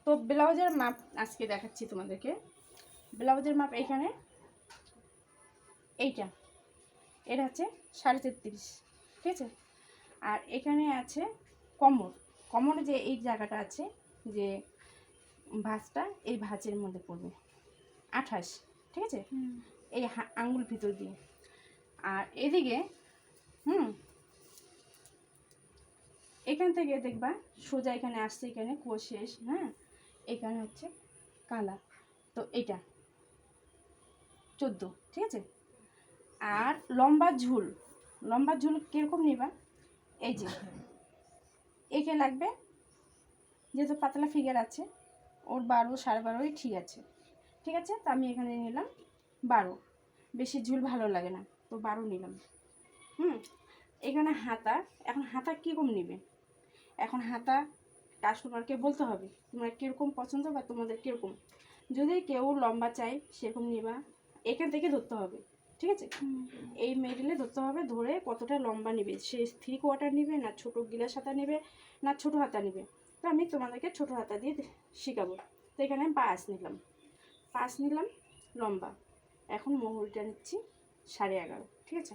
তো ব্লাউজের মাপ আজকে দেখাচ্ছি তোমাদেরকে। ব্লাউজের মাপ এইখানে, এইটা এটা হচ্ছে 33.5, ঠিক আছে। আর এখানে আছে কোমর, কোমরে যে এই জায়গাটা আছে, যে ভাঁজটা, এই ভাঁজের মধ্যে পড়বে 28, ঠিক আছে, এই আঙ্গুল ভিতর দিয়ে। আর এদিকে এখান থেকে দেখবা সোজা এখানে আসছে, এখানে কোষ শেষ, হ্যাঁ, এখানে হচ্ছে কালা, তো এটা 14, ঠিক আছে। আর লম্বা ঝুল, লম্বা ঝুল কীরকম নিবা, এই যে একে লাগবে, যেহেতু পাতলা ফিগার আছে ওর 12 12.5 ঠিক আছে, ঠিক আছে। তো আমি এখানে নিলাম 12, বেশি ঝুল ভালো লাগে না, তো 12 নিলাম। এখানে হাতা, এখন হাতা কীরকম নেবে, এখন হাতা কাস্টমারকে বলতে হবে তোমার কীরকম পছন্দ বা তোমাদের কীরকম। যদি কেউ লম্বা চাই সেরকম নিবা, এখান থেকে ধরতে হবে, ঠিক আছে। এই মেডেলে ধরতে হবে, ধরে কতটা লম্বা নেবে, সে 3/4 নেবে না ছোটো গিলাস হাতা নেবে না ছোটো হাতা নেবে। তো আমি তোমাদেরকে ছোটো হাতা দিয়ে শেখাবো। তো এখানে আমি 5 নিলাম লম্বা। এখন মহুরিটা নিচ্ছি 11.5, ঠিক আছে।